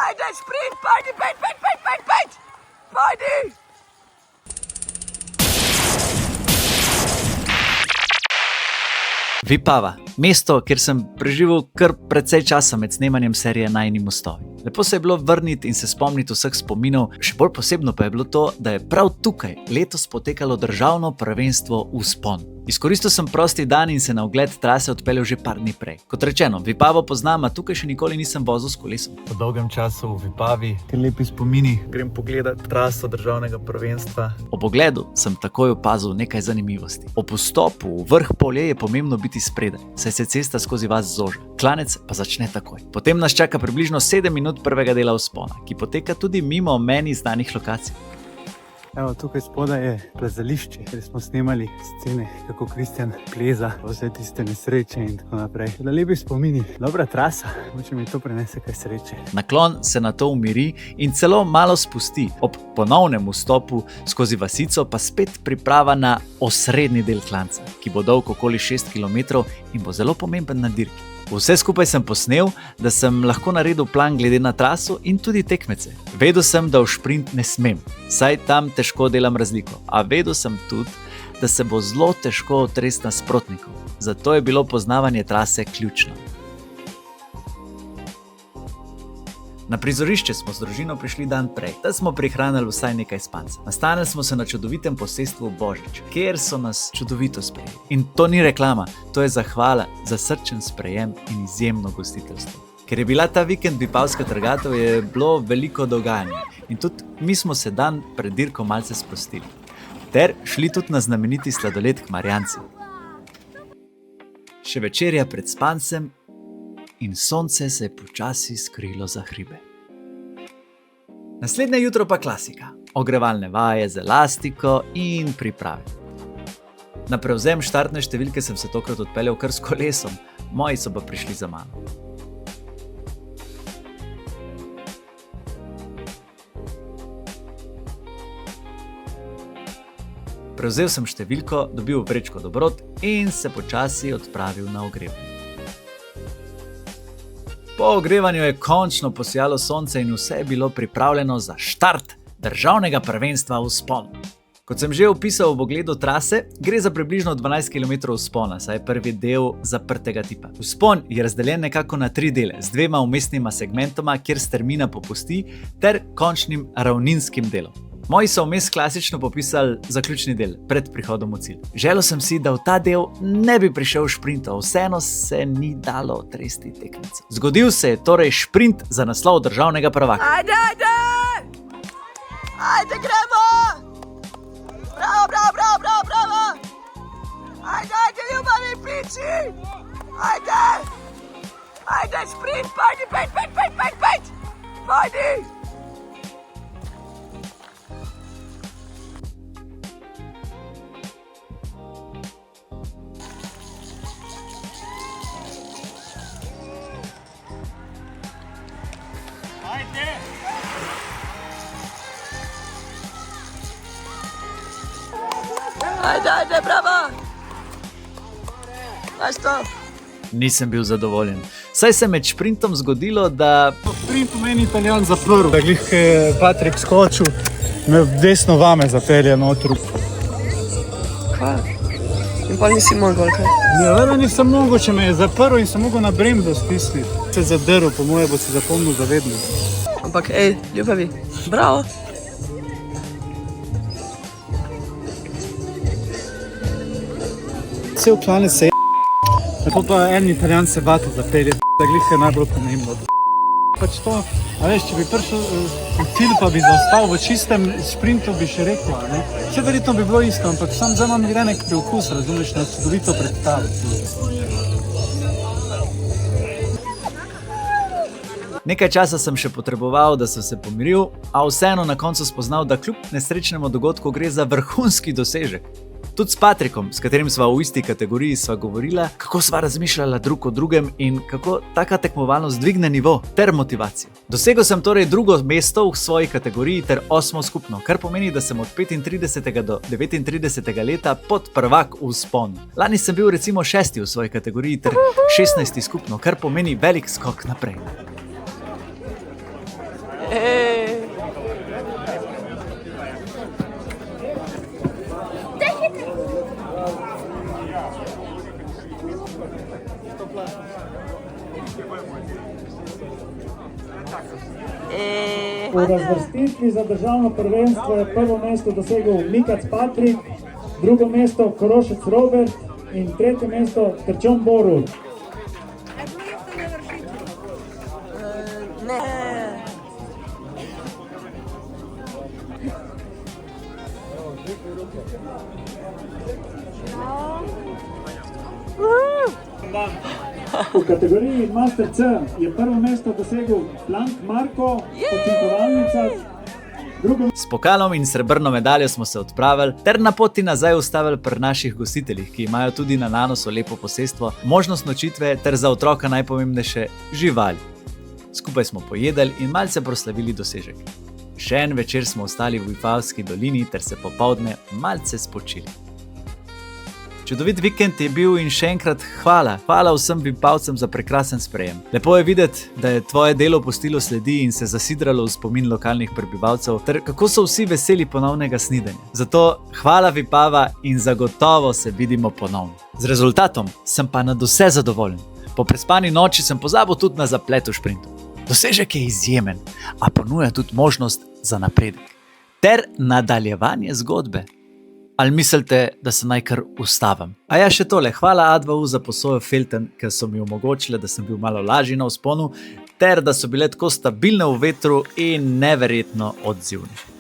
Ajde, sprint, pojdi, pojdi! Pojdi! Vipava, mesto, kjer sem preživel kar precej časa med snemanjem serije Najini mostovi. Lepo se je bilo vrniti in se spomniti vseh spominov, še bolj posebno pa je bilo to, da je prav tukaj letos potekalo državno prvenstvo Vzpon. Izkoristil sem prosti dan in se na ogled trase odpeljal že par dni prej. Kot rečeno, Vipavo poznam, a tukaj še nikoli nisem vozil s kolesom. Po dolgem času v Vipavi, ker lepi spomini, grem pogledat traso državnega prvenstva. Ob ogledu sem takoj opazil nekaj zanimivosti. Ob vstopu v vrh polje je pomembno biti spredaj, saj se cesta skozi vas zoža. Klanec pa začne takoj. Potem nas čaka približno 7 minut prvega dela vzpona, ki poteka tudi mimo meni znanih lokacij. Evo, tukaj spodaj je plezališče, kjer smo snemali scene, kako Kristjan pleza, vse tiste nesreče in tako naprej. Da lepi spomini, dobra trasa, moče mi to prinese kaj sreče. Naklon se na to umiri in celo malo spusti. Ob ponovnem vstopu skozi vasico pa spet priprava na osrednji del klanca, ki bo dolg okoli 6 km in bo zelo pomemben na dirki. Vse skupaj sem posnel, da sem lahko naredil plan glede na traso in tudi tekmece. Vedel sem, da v šprint ne smem, saj tam težko delam razliko. A vedel sem tudi, da se bo zelo težko otresti nasprotnikov. Zato je bilo poznavanje trase ključno. Na prizorišče smo z družino prišli dan prej, da smo prihranili vsaj nekaj spanca. Nastanili smo se na čudovitem posestvu Božič, kjer so nas čudovito sprejeli. In to ni reklama, to je zahvala za srčen sprejem in izjemno gostiteljstvo. Ker je bila ta vikend vipavska trgatev, je bilo veliko dogajanja in tudi mi smo se dan pred dirko malce sprostili. Ter šli tudi na znameniti sladoled k Marjanci. Še večerja pred spancem in sonce se je počasi skrilo za hribe. Naslednje jutro pa klasika. Ogrevalne vaje z elastiko in priprave. Na prevzem štartne številke sem se tokrat odpeljal kar s kolesom, moji so pa prišli za mano. Prevzel sem številko, dobil vrečko dobrot in se počasi odpravil na ogrevanje. Po ogrevanju je končno posijalo sonce in vse je bilo pripravljeno za štart državnega prvenstva Vzpon. Kot sem že opisal v ogledu trase, gre za približno 12 km vzpona, saj je prvi del zaprtega tipa. Vzpon je razdeljen nekako na 3 dele, z 2 vmesnima segmentoma, kjer strmina popusti, ter končnim ravninskim delom. Moji so vmes klasično popisali zaključni del, pred prihodom v cilj. Želel sem si, da v ta del ne bi prišel šprint, a vseeno se ni dalo otresti tekmecev. Zgodil se je torej šprint za naslov državnega prvaka. Ajde! Ajde, gremo! Bravo! Ajde, ljubavi, piči! Ajde, sprint, pojdi, pojdi! Ajde, bravo! Daš to? Nisem bil zadovoljen. Saj se med šprintom zgodilo, da... Sprint pomeni Italijan zaprl. Da glih je Patrik skočil, me v desno vame zapelje noter. Kaj? In pa nisi mogel, kaj? Ne, vedno nisem mogel, če me je zaprl in sem mogel na bremzo stisniti. Se je zadrl, po moje bo se zapomnil zavedno. Ampak, ljubavi, bravo! Cel klanec se je tako pa en Italijan se bati zapelje, da glih je najbolj pomembno. Pač to, a veš, če bi prišel v cilj pa bi zaostal v čistem šprintu, bi še rekel, ne? Vse verjetno bi bilo isto, ampak sam zdaj imam gre nek preokus, razumeš, na čudovito predstavo. Nekaj časa sem še potreboval, da sem se pomiril, a vseeno na koncu spoznal, da kljub nesrečnemu dogodku gre za vrhunski dosežek. Tudi s Patrikom, s katerim sva v isti kategoriji, sva govorila, kako sva razmišljala drug o drugem in kako taka tekmovalnost dvigne nivo ter motivacijo. Dosegel sem torej 2. mesto v svoji kategoriji ter 8. skupno, kar pomeni, da sem od 35. do 39. leta podprvak v Vzponu. Lani sem bil recimo 6. v svoji kategoriji ter 16. skupno, kar pomeni velik skok naprej. V razvrstitvi za državno prvenstvo je prvo mesto dosegel Mikac Patrik, drugo mesto Korošec Robert in tretje mesto Trčon Borut. Ne. V kategoriji Master C je prvo mesto dosegel Plank Marko, pocinkovalnica, drugo S pokalom in srebrno medaljo smo se odpravili ter na poti nazaj ustavili pri naših gostiteljih, ki imajo tudi na nanosu lepo posestvo, možnost nočitve ter za otroka najpomembnejše živali. Skupaj smo pojedli in malce proslavili dosežek. Še en večer smo ostali v Vipavski dolini ter se popoldne malce spočili. Čudovit vikend je bil in še enkrat hvala vsem Vipavcem za prekrasen sprejem. Lepo je videti, da je tvoje delo pustilo sledi in se zasidralo v spomin lokalnih prebivalcev, ter kako so vsi veseli ponovnega snidenja. Zato hvala Vipava in zagotovo se vidimo ponovno. Z rezultatom sem pa nadvse zadovoljen. Po prespani noči sem pozabil tudi na zaplet v šprintu. Dosežek je izjemen, a ponuja tudi možnost za napredek ter nadaljevanje zgodbe. Ali mislite, da se naj kar ustavim? A ja, še tole, hvala A2U za posojo Felten, ker so mi omogočile, da sem bil malo lažji na vzponu, ter da so bile tako stabilne v vetru in neverjetno odzivne.